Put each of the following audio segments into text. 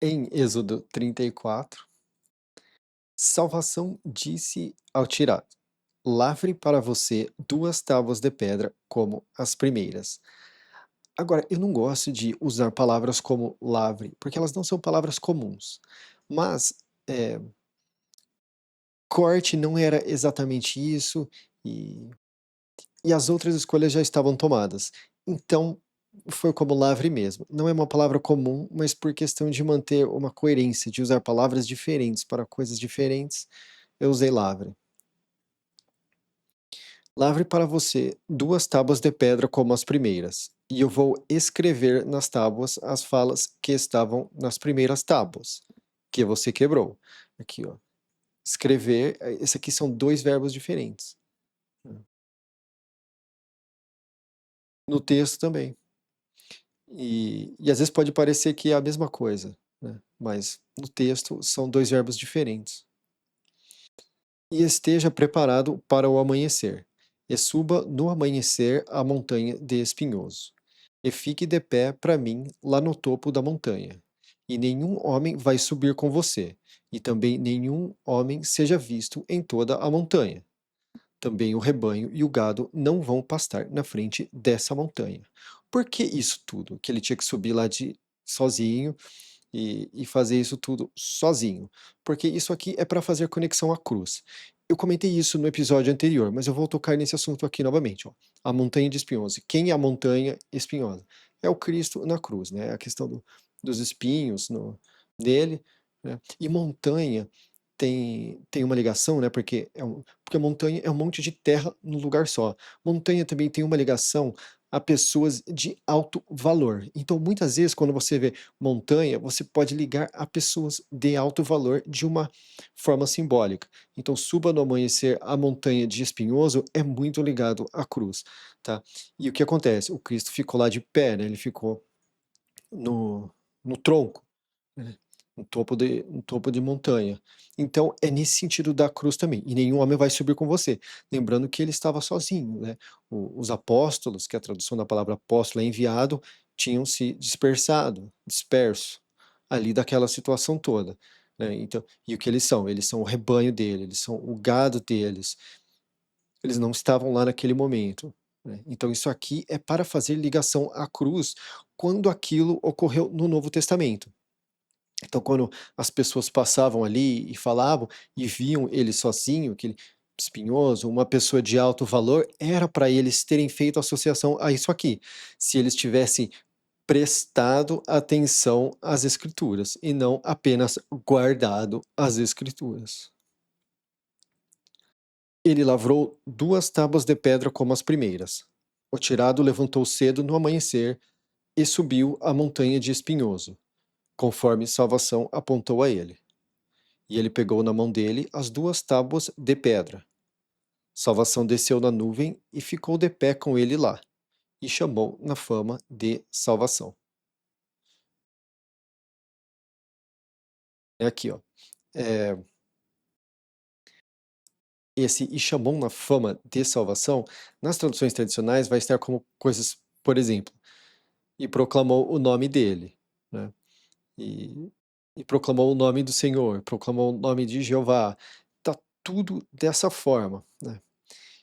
Em Êxodo 34, Salvação disse ao tirado: Lavre para você 2 tábuas de pedra como as primeiras. Agora, eu não gosto de usar palavras como lavre, porque elas não são palavras comuns. Mas, corte não era exatamente isso, e e as outras escolhas já estavam tomadas. Então, foi como lavre mesmo. Não é uma palavra comum, mas por questão de manter uma coerência, de usar palavras diferentes para coisas diferentes, eu usei lavre. Lavre para você 2 tábuas de pedra como as primeiras, e eu vou escrever nas tábuas as falas que estavam nas primeiras tábuas, que você quebrou. Aqui, ó, escrever, esse aqui são 2 verbos diferentes. No texto também. E às vezes pode parecer que é a mesma coisa, né, mas no texto são 2 verbos diferentes. E esteja preparado para o amanhecer, e suba no amanhecer a montanha de Espinhoso, e fique de pé para mim lá no topo da montanha. E nenhum homem vai subir com você, e também nenhum homem seja visto em toda a montanha. Também o rebanho e o gado não vão pastar na frente dessa montanha. Por que isso tudo? Que ele tinha que subir lá de sozinho e fazer isso tudo sozinho, porque isso aqui é para fazer conexão à cruz. Eu comentei isso no episódio anterior, mas eu vou tocar nesse assunto aqui novamente, ó. A montanha de espinhosa. Quem é a montanha espinhosa? É o Cristo na cruz, né? A questão dos espinhos nele, né? E montanha tem uma ligação, né? Porque montanha é um monte de terra num lugar só. Montanha também tem uma ligação a pessoas de alto valor. Então, muitas vezes, quando você vê montanha, você pode ligar a pessoas de alto valor de uma forma simbólica. Então, suba no amanhecer a montanha de Espinhoso é muito ligado à cruz, tá? E o que acontece? O Cristo ficou lá de pé, né? Ele ficou no, no tronco, né? No topo de montanha. Então, é nesse sentido da cruz também. E nenhum homem vai subir com você. Lembrando que ele estava sozinho, né? Os apóstolos, que a tradução da palavra apóstolo é enviado, tinham se disperso, ali daquela situação toda, né? Então, e o que eles são? Eles são o rebanho dele, eles são o gado deles. Eles não estavam lá naquele momento, né? Então, isso aqui é para fazer ligação à cruz quando aquilo ocorreu no Novo Testamento. Então, quando as pessoas passavam ali e falavam e viam ele sozinho, aquele espinhoso, uma pessoa de alto valor, era para eles terem feito associação a isso aqui. Se eles tivessem prestado atenção às Escrituras e não apenas guardado as Escrituras. Ele lavrou 2 tábuas de pedra como as primeiras. O tirado levantou cedo no amanhecer e subiu a montanha de Espinhoso, conforme Salvação apontou a ele. E ele pegou na mão dele as 2 tábuas de pedra. Salvação desceu na nuvem e ficou de pé com ele lá, e chamou na fama de Salvação. É aqui, ó. É, esse e chamou na fama de salvação, nas traduções tradicionais vai estar como coisas, por exemplo, e proclamou o nome dele, né? E, e proclamou o nome do Senhor, proclamou o nome de Jeová. Tá tudo dessa forma, né?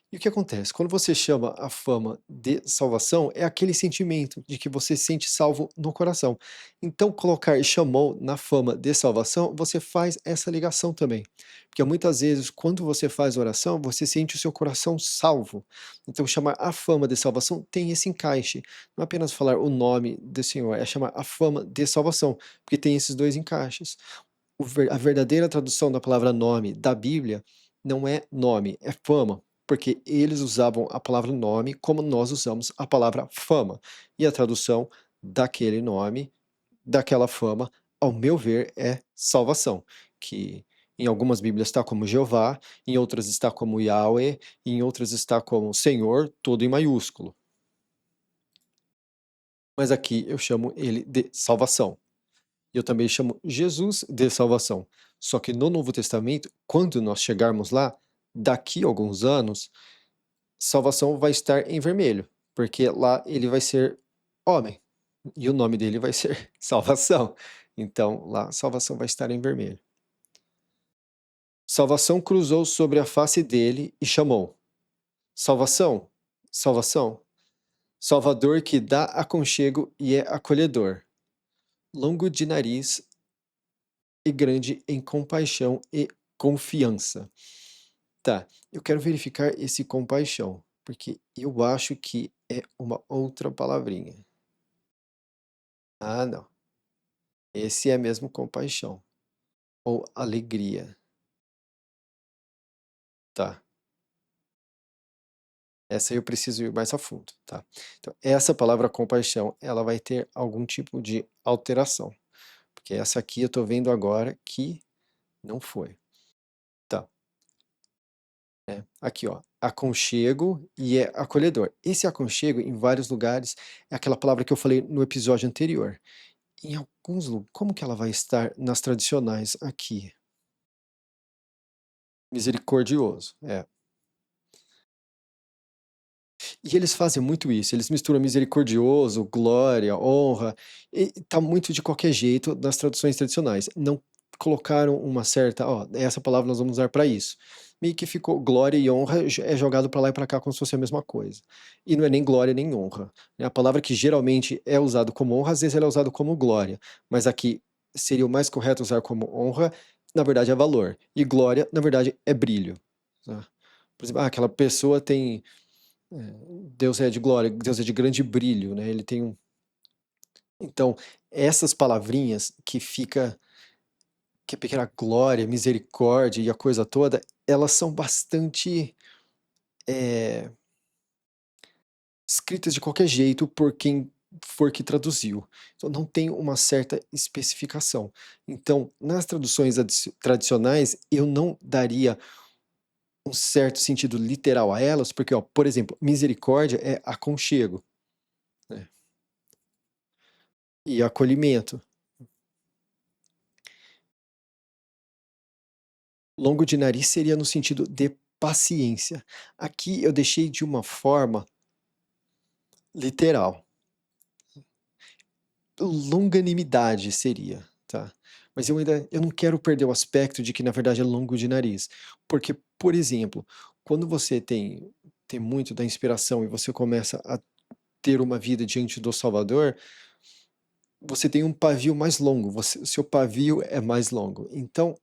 E o que acontece? Quando você chama a fama de salvação, é aquele sentimento de que você se sente salvo no coração. Então, colocar chamou na fama de salvação, você faz essa ligação também. Porque muitas vezes, quando você faz oração, você sente o seu coração salvo. Então, chamar a fama de salvação tem esse encaixe. Não é apenas falar o nome do Senhor, é chamar a fama de salvação, porque tem esses dois encaixes. A verdadeira tradução da palavra nome da Bíblia não é nome, é fama, porque eles usavam a palavra nome como nós usamos a palavra fama. E a tradução daquele nome, daquela fama, ao meu ver, é salvação, que em algumas Bíblias está como Jeová, em outras está como Yahweh, e em outras está como Senhor, tudo em maiúsculo. Mas aqui eu chamo ele de salvação. Eu também chamo Jesus de salvação. Só que no Novo Testamento, quando nós chegarmos lá, daqui a alguns anos, salvação vai estar em vermelho, porque lá ele vai ser homem, e o nome dele vai ser salvação. Então, lá, salvação vai estar em vermelho. Salvação cruzou sobre a face dele e chamou. Salvação, salvação. Salvador que dá aconchego e é acolhedor. Longo de nariz e grande em compaixão e confiança. Tá, eu quero verificar esse compaixão, porque eu acho que é uma outra palavrinha. Ah, não. Esse é mesmo compaixão. Ou alegria. Tá. Essa eu preciso ir mais a fundo, tá? Então, essa palavra compaixão, ela vai ter algum tipo de alteração. Porque essa aqui eu tô vendo agora que não foi. Tá. Aqui, ó. Aconchego e é acolhedor. Esse aconchego, em vários lugares, é aquela palavra que eu falei no episódio anterior. Em alguns lugares, como que ela vai estar nas tradicionais aqui? Misericordioso, é. E eles fazem muito isso, eles misturam misericordioso, glória, honra, e tá muito de qualquer jeito nas traduções tradicionais. Não colocaram uma certa, ó, essa palavra nós vamos usar para isso. Meio que ficou glória e honra é jogado para lá e para cá como se fosse a mesma coisa. E não é nem glória nem honra, né? A palavra que geralmente é usada como honra, às vezes ela é usada como glória, mas aqui seria o mais correto usar como honra, na verdade é valor, e glória, na verdade, é brilho, tá? Por exemplo, aquela pessoa tem Deus é de glória, Deus é de grande brilho, né? Ele tem um. Então, essas palavrinhas que é pequena glória, misericórdia e a coisa toda, elas são bastante é, escritas de qualquer jeito por quem for que traduziu. Então, não tem uma certa especificação. Então, nas traduções tradicionais, eu não daria um certo sentido literal a elas, porque, ó, por exemplo, misericórdia é aconchego, né? E acolhimento. Longo de nariz seria no sentido de paciência. Aqui eu deixei de uma forma literal. Longanimidade seria, tá? Mas eu não quero perder o aspecto de que na verdade é longo de nariz, porque, por exemplo, quando você tem muito da inspiração e você começa a ter uma vida diante do Salvador, você tem um pavio mais longo, o seu pavio é mais longo. Então,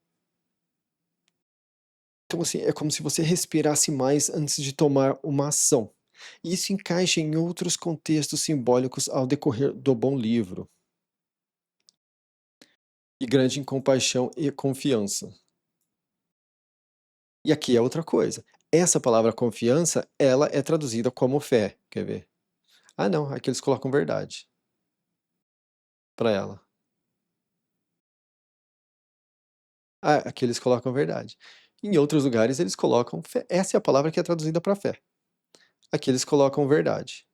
assim, é como se você respirasse mais antes de tomar uma ação. E isso encaixa em outros contextos simbólicos ao decorrer do bom livro. E grande em compaixão e confiança. E aqui é outra coisa. Essa palavra confiança, ela é traduzida como fé. Quer ver? Ah, não, aqui eles colocam verdade para ela. Ah, aqui eles colocam verdade. Em outros lugares eles colocam fé. Essa é a palavra que é traduzida para fé. Aqui eles colocam verdade.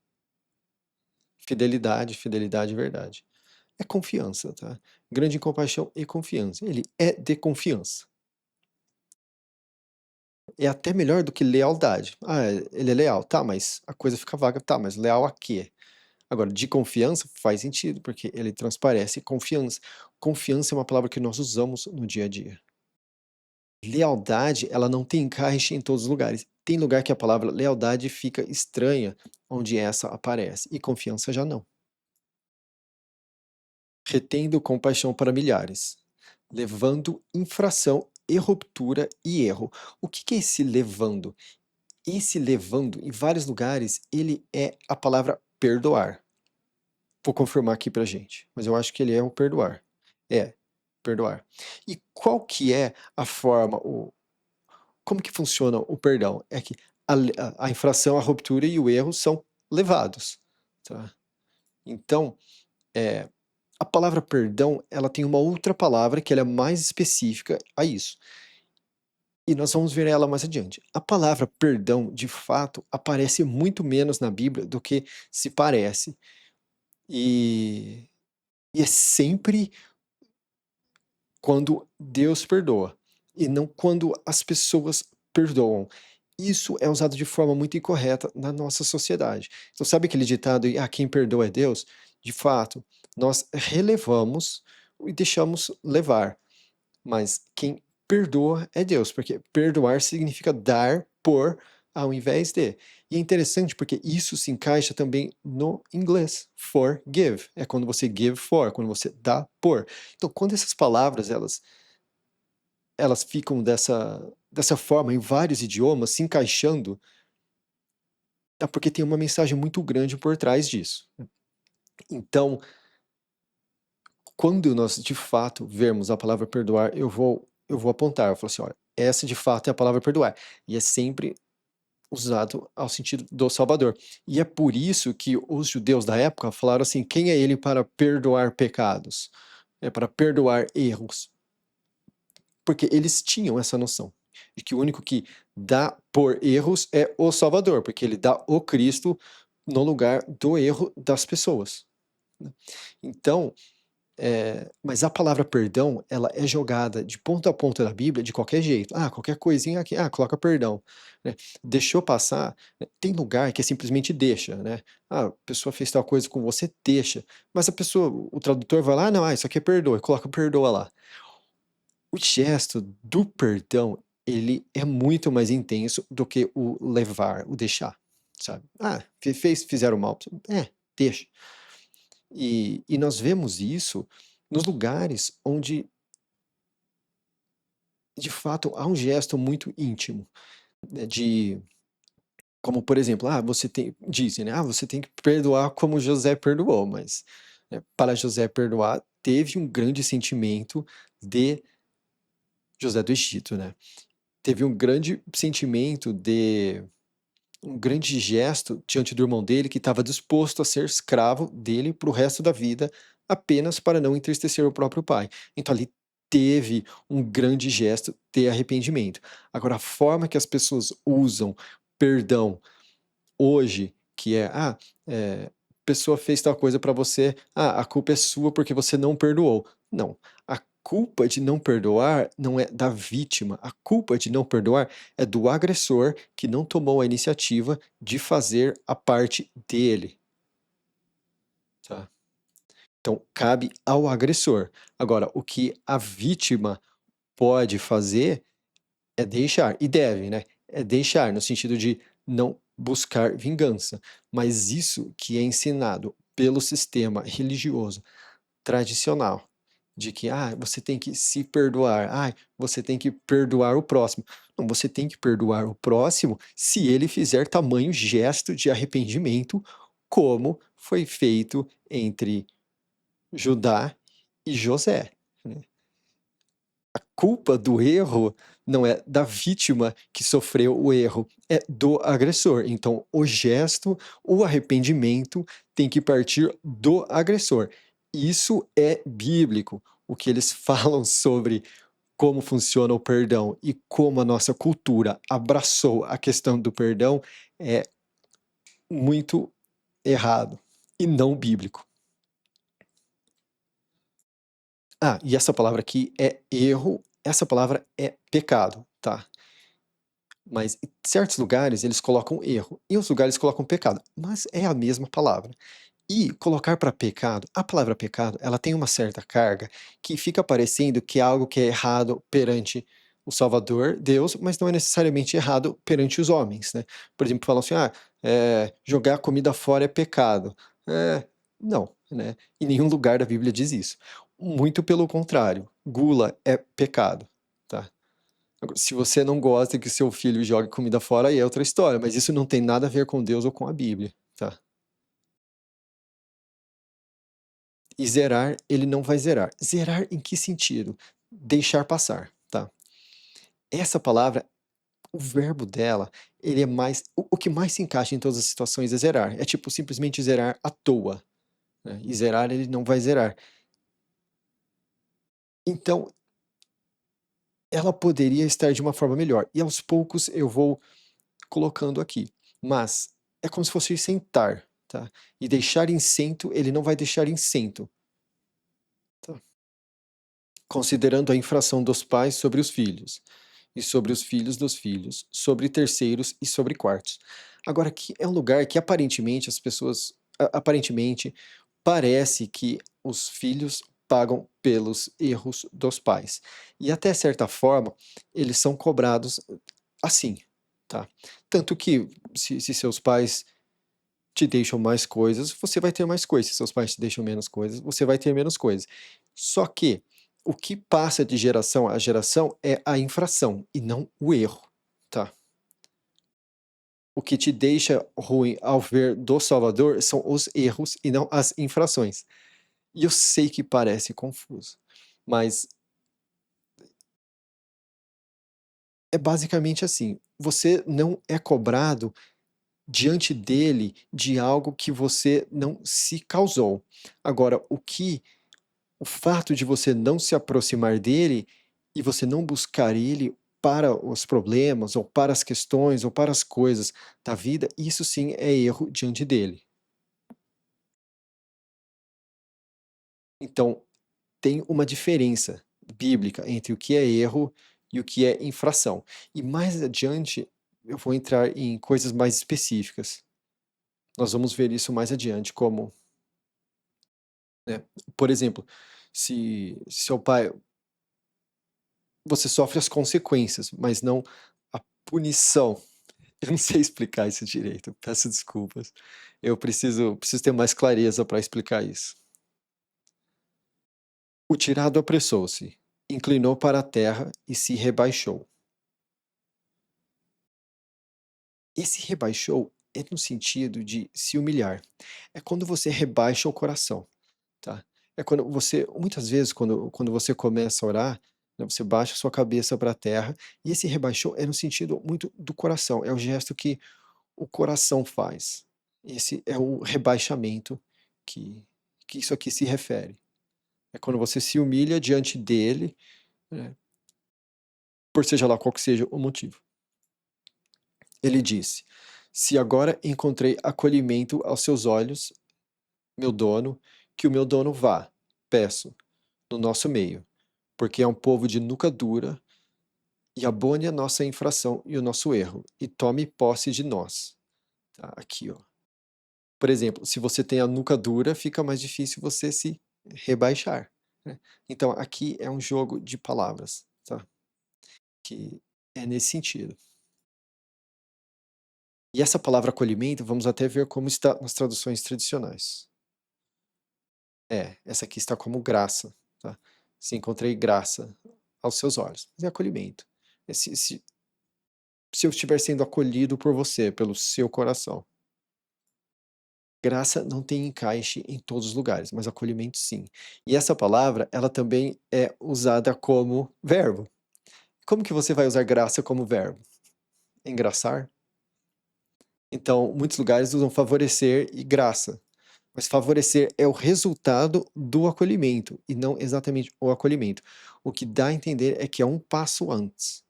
Fidelidade, fidelidade e verdade. É confiança, tá? Grande compaixão e confiança. Ele é de confiança. É até melhor do que lealdade. Ah, ele é leal, tá, mas a coisa fica vaga, tá, mas leal a quê? Agora, de confiança faz sentido, porque ele transparece confiança. Confiança é uma palavra que nós usamos no dia a dia. Lealdade, ela não tem encaixe em todos os lugares. Tem lugar que a palavra lealdade fica estranha, onde essa aparece, e confiança já não. Retendo compaixão para milhares, levando infração e ruptura e erro. O que que é esse levando? Esse levando, em vários lugares, ele é a palavra perdoar. Vou confirmar aqui pra gente, mas eu acho que ele é o perdoar. É, perdoar. E qual que é a forma, como que funciona o perdão? É que a infração, a ruptura e o erro são levados, tá? Então, a palavra perdão, ela tem uma outra palavra que ela é mais específica a isso. E nós vamos ver ela mais adiante. A palavra perdão, de fato, aparece muito menos na Bíblia do que se parece. E, e é sempre quando Deus perdoa, e não quando as pessoas perdoam. Isso é usado de forma muito incorreta na nossa sociedade. Então, sabe aquele ditado, quem perdoa é Deus? De fato, nós relevamos e deixamos levar. Mas quem perdoa é Deus, porque perdoar significa dar por ao invés de. E é interessante porque isso se encaixa também no inglês. Forgive. É quando você give for, quando você dá por. Então, quando essas palavras elas ficam dessa forma em vários idiomas, se encaixando, é porque tem uma mensagem muito grande por trás disso. Então, quando nós de fato vermos a palavra perdoar, eu vou apontar, eu falo assim, olha, essa de fato é a palavra perdoar. E é sempre usado ao sentido do Salvador. E é por isso que os judeus da época falaram assim: quem é ele para perdoar pecados? É para perdoar erros. Porque eles tinham essa noção de que o único que dá por erros é o Salvador, porque ele dá o Cristo no lugar do erro das pessoas. Então, mas a palavra perdão, ela é jogada de ponta a ponta da Bíblia de qualquer jeito. Ah, qualquer coisinha aqui, coloca perdão. Né? Deixou passar, né? Tem lugar que é simplesmente deixa, né? Ah, a pessoa fez tal coisa com você, deixa. Mas a pessoa, o tradutor vai lá, não, isso aqui é perdoa, e coloca perdoa lá. O gesto do perdão, ele é muito mais intenso do que o levar, o deixar, sabe? Ah, fizeram mal, deixa. E nós vemos isso nos lugares onde, de fato, há um gesto muito íntimo, né, como por exemplo, dizem, né, você tem que perdoar como José perdoou, mas né, para José perdoar, teve um grande sentimento de José do Egito, né? Teve um grande sentimento de um grande gesto diante do irmão dele que estava disposto a ser escravo dele para o resto da vida, apenas para não entristecer o próprio pai. Então ali teve um grande gesto de arrependimento. Agora, a forma que as pessoas usam perdão hoje, que a pessoa fez tal coisa para você, a culpa é sua porque você não perdoou. Não, a culpa de não perdoar não é da vítima, a culpa de não perdoar é do agressor que não tomou a iniciativa de fazer a parte dele, tá? Então, cabe ao agressor. Agora, o que a vítima pode fazer é deixar, e deve, né? É deixar, no sentido de não buscar vingança. Mas isso que é ensinado pelo sistema religioso tradicional, de que você tem que se perdoar, você tem que perdoar o próximo. Não, você tem que perdoar o próximo se ele fizer tamanho gesto de arrependimento, como foi feito entre Judá e José, né? Culpa do erro não é da vítima que sofreu o erro, é do agressor. Então, o gesto, o arrependimento tem que partir do agressor. Isso é bíblico. O que eles falam sobre como funciona o perdão e como a nossa cultura abraçou a questão do perdão é muito errado e não bíblico. E essa palavra aqui é erro, essa palavra é pecado, tá? Mas em certos lugares eles colocam erro, em outros lugares colocam pecado, mas é a mesma palavra. E colocar para pecado, a palavra pecado, ela tem uma certa carga que fica parecendo que é algo que é errado perante o Salvador, Deus, mas não é necessariamente errado perante os homens, né? Por exemplo, falam assim, jogar comida fora é pecado. Não, né? Em nenhum lugar da Bíblia diz isso. Muito pelo contrário, gula é pecado, tá? Agora, se você não gosta que seu filho jogue comida fora, aí é outra história, mas isso não tem nada a ver com Deus ou com a Bíblia, tá? E zerar, ele não vai zerar. Zerar em que sentido? Deixar passar, tá? Essa palavra, o verbo dela, ele é mais. O que mais se encaixa em todas as situações é zerar. É tipo simplesmente zerar à toa, né? E zerar, ele não vai zerar. Então, ela poderia estar de uma forma melhor. E aos poucos eu vou colocando aqui. Mas é como se fosse sentar, tá? E deixar incento, ele não vai deixar incento, tá? Considerando a infração dos pais sobre os filhos, e sobre os filhos dos filhos, sobre terceiros e sobre quartos. Agora, aqui é um lugar que aparentemente as pessoas, aparentemente, parece que os filhos pagam pelos erros dos pais. E até certa forma, eles são cobrados assim, tá? Tanto que se seus pais te deixam mais coisas, você vai ter mais coisas. Se seus pais te deixam menos coisas, você vai ter menos coisas. Só que o que passa de geração a geração é a infração e não o erro, tá? O que te deixa ruim ao ver do Salvador são os erros e não as infrações. E eu sei que parece confuso, mas é basicamente assim: você não é cobrado diante dele de algo que você não se causou. Agora, o fato de você não se aproximar dele e você não buscar ele para os problemas, ou para as questões, ou para as coisas da vida, isso sim é erro diante dele. Então, tem uma diferença bíblica entre o que é erro e o que é infração. E mais adiante eu vou entrar em coisas mais específicas. Nós vamos ver isso mais adiante, como, né, por exemplo, se seu pai, você sofre as consequências, mas não a punição. Eu não sei explicar isso direito, peço desculpas. Eu preciso ter mais clareza para explicar isso. O tirado apressou-se, inclinou para a terra e se rebaixou. Esse rebaixou é no sentido de se humilhar. É quando você rebaixa o coração, tá? É quando você, muitas vezes, quando você começa a orar, né, você baixa sua cabeça para a terra, e esse rebaixou é no sentido muito do coração, é o gesto que o coração faz. Esse é o rebaixamento que, que isso aqui se refere. É quando você se humilha diante dele, né, por seja lá qual que seja o motivo. Ele disse: Se agora encontrei acolhimento aos seus olhos, meu dono, que o meu dono vá, peço, no nosso meio, porque é um povo de nuca dura, e abone a nossa infração e o nosso erro, e tome posse de nós. Tá, aqui, ó. Por exemplo, se você tem a nuca dura, fica mais difícil você se rebaixar, né? Então, aqui é um jogo de palavras, tá? Que é nesse sentido. E essa palavra acolhimento, vamos até ver como está nas traduções tradicionais. Essa aqui está como graça, tá? Se encontrei graça aos seus olhos. Mas é acolhimento. Se eu estiver sendo acolhido por você, pelo seu coração. Graça não tem encaixe em todos os lugares, mas acolhimento sim. E essa palavra, ela também é usada como verbo. Como que você vai usar graça como verbo? Engraçar? Então, muitos lugares usam favorecer e graça. Mas favorecer é o resultado do acolhimento e não exatamente o acolhimento. O que dá a entender é que é um passo antes.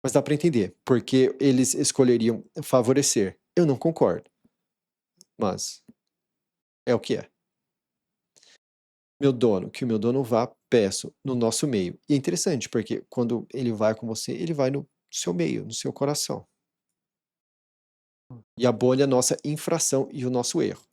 Mas dá para entender, porque eles escolheriam favorecer. Eu não concordo, mas é o que é. Meu dono, que o meu dono vá, peço, no nosso meio. E é interessante, porque quando ele vai com você, ele vai no seu meio, no seu coração. E abole a nossa infração e o nosso erro.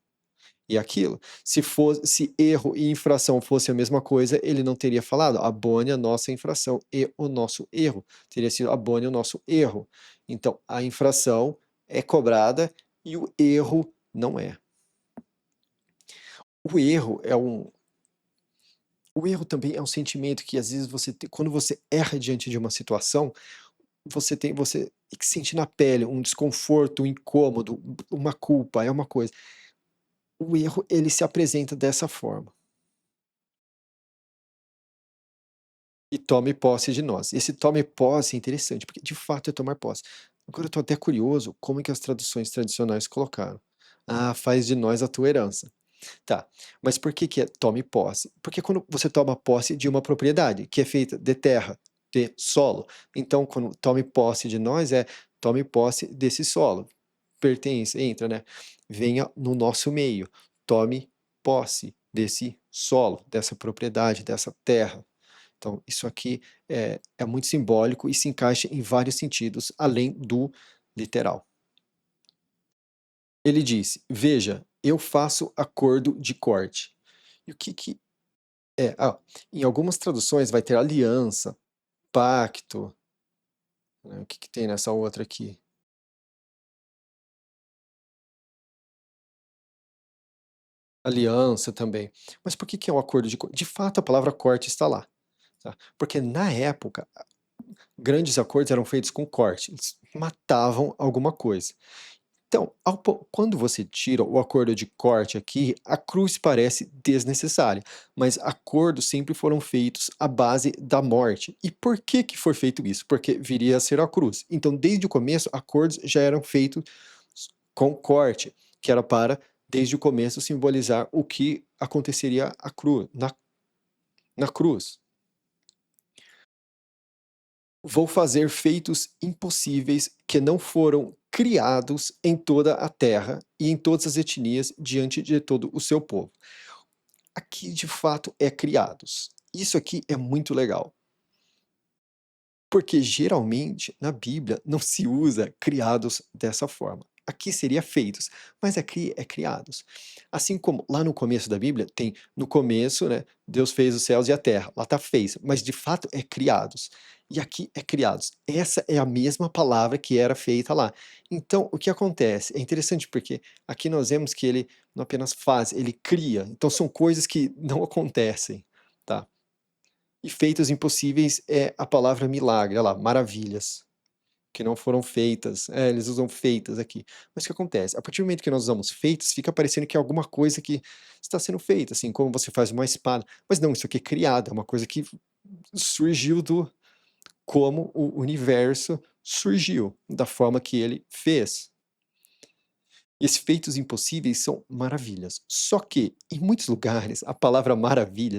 E aquilo, se erro e infração fosse a mesma coisa, ele não teria falado abone a nossa infração e o nosso erro. Teria sido abone o nosso erro. Então, a infração é cobrada e o erro não é. O erro é um. O erro também é um sentimento que às vezes quando você erra diante de uma situação, você sente na pele um desconforto, um incômodo, uma culpa, é uma coisa. O erro, ele se apresenta dessa forma. E tome posse de nós. Esse tome posse é interessante, porque de fato é tomar posse. Agora eu estou até curioso como é que as traduções tradicionais colocaram. Ah, faz de nós a tua herança. Tá, mas por que que é tome posse? Porque quando você toma posse de uma propriedade, que é feita de terra, de solo, então quando tome posse de nós é tome posse desse solo, pertence, entra, né? Venha no nosso meio, tome posse desse solo, dessa propriedade, dessa terra. Então, isso aqui é muito simbólico e se encaixa em vários sentidos, além do literal. Ele disse: Veja, eu faço acordo de corte. E o que é, em algumas traduções vai ter aliança, pacto, né, o que tem nessa outra aqui? Aliança também. Mas por que é um acordo de fato a palavra corte está lá, tá, porque na época, grandes acordos eram feitos com corte, eles matavam alguma coisa. Então, quando você tira o acordo de corte aqui, a cruz parece desnecessária, mas acordos sempre foram feitos à base da morte. E por que que foi feito isso? Porque viria a ser a cruz. Então, desde o começo, acordos já eram feitos com corte, que era para, desde o começo, simbolizar o que aconteceria na cruz. Vou fazer feitos impossíveis que não foram criados em toda a terra e em todas as etnias diante de todo o seu povo. Aqui de fato é criados. Isso aqui é muito legal. Porque geralmente na Bíblia não se usa criados dessa forma. Aqui seria feitos, mas aqui é criados. Assim como lá no começo da Bíblia tem no começo, né, Deus fez os céus e a terra, lá está fez, mas de fato é criados. E aqui é criados. Essa é a mesma palavra que era feita lá. Então, o que acontece? É interessante porque aqui nós vemos que ele não apenas faz, ele cria. Então são coisas que não acontecem, tá? E feitos impossíveis é a palavra milagre, olha lá, maravilhas, que não foram feitas. É, eles usam feitas aqui. Mas o que acontece? A partir do momento que nós usamos feitos, fica parecendo que é alguma coisa que está sendo feita, assim, como você faz uma espada. Mas não, isso aqui é criado, é uma coisa que surgiu do como o universo surgiu, da forma que ele fez. Esses feitos impossíveis são maravilhas. Só que, em muitos lugares, a palavra maravilha,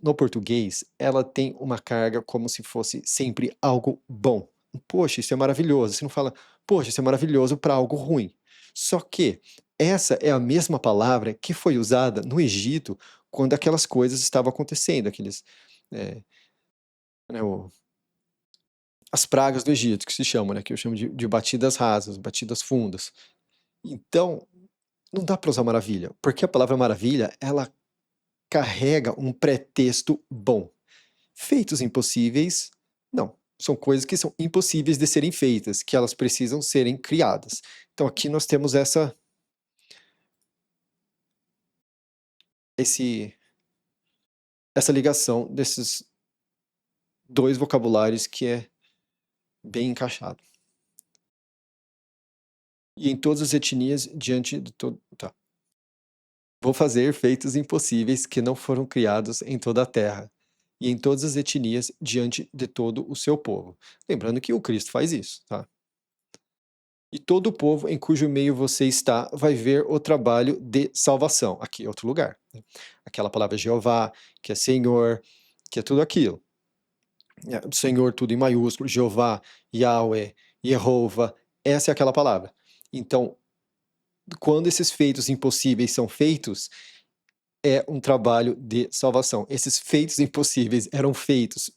no português, ela tem uma carga como se fosse sempre algo bom. Poxa, isso é maravilhoso. Você não fala, poxa, isso é maravilhoso para algo ruim. Só que essa é a mesma palavra que foi usada no Egito quando aquelas coisas estavam acontecendo, eh, né, as pragas do Egito, que se chamam, né, que eu chamo de batidas rasas, batidas fundas. Então, não dá para usar maravilha, porque a palavra maravilha, ela carrega um pretexto bom. Feitos impossíveis, não. São coisas que são impossíveis de serem feitas, que elas precisam serem criadas. Então aqui nós temos esse, essa ligação desses dois vocabulários que é bem encaixado. E em todas as etnias diante de todo. Tá. Vou fazer feitos impossíveis que não foram criados em toda a terra, e em todas as etnias diante de todo o seu povo. Lembrando que o Cristo faz isso, tá? E todo o povo em cujo meio você está vai ver o trabalho de salvação. Aqui, outro lugar. Né? Aquela palavra Jeová, que é Senhor, que é tudo aquilo. Senhor, tudo em maiúsculo, Jeová, Yahweh, Jehová, essa é aquela palavra. Então, quando esses feitos impossíveis são feitos, é um trabalho de salvação. Esses feitos impossíveis eram feitos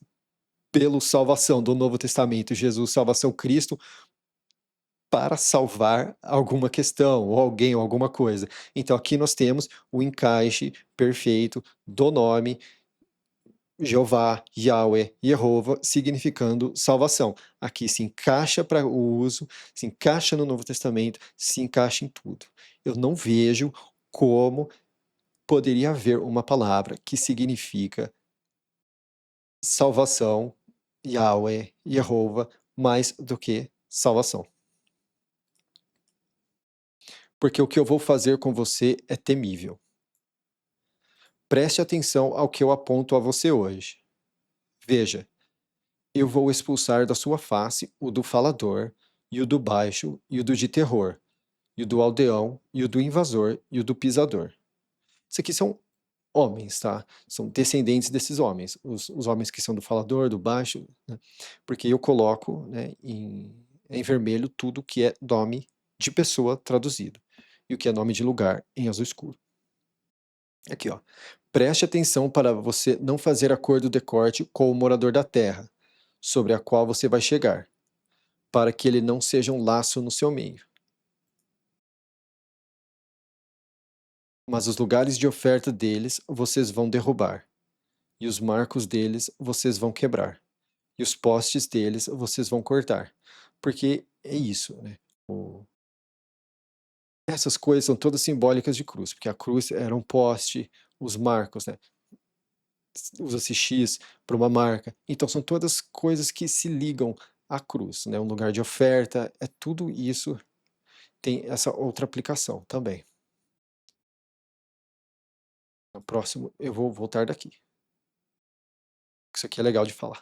pela salvação do Novo Testamento, Jesus, salvação Cristo, para salvar alguma questão, ou alguém, ou alguma coisa. Então aqui nós temos o encaixe perfeito do nome Jeová, Yahweh, Jeová, significando salvação. Aqui se encaixa para o uso, se encaixa no Novo Testamento, se encaixa em tudo. Eu não vejo como poderia haver uma palavra que significa salvação, Yahweh, Jeová, mais do que salvação. Porque o que eu vou fazer com você é temível. Preste atenção ao que eu aponto a você hoje. Veja, eu vou expulsar da sua face o do falador, e o do baixo, e o do de terror, e o do aldeão, e o do invasor, e o do pisador. Isso aqui são homens, tá? São descendentes desses homens, os homens que são do falador, do baixo, né? Porque eu coloco, né, em vermelho tudo que é nome de pessoa traduzido, e o que é nome de lugar em azul escuro. Aqui, ó. Preste atenção para você não fazer acordo de corte com o morador da terra, sobre a qual você vai chegar, para que ele não seja um laço no seu meio. Mas os lugares de oferta deles vocês vão derrubar, e os marcos deles vocês vão quebrar, e os postes deles vocês vão cortar. Porque é isso, né? Essas coisas são todas simbólicas de cruz, porque a cruz era um poste, os marcos, né? Usa-se X para uma marca. Então são todas coisas que se ligam à cruz, né? Um lugar de oferta, é tudo isso tem essa outra aplicação também. No próximo eu vou voltar daqui. Isso aqui é legal de falar.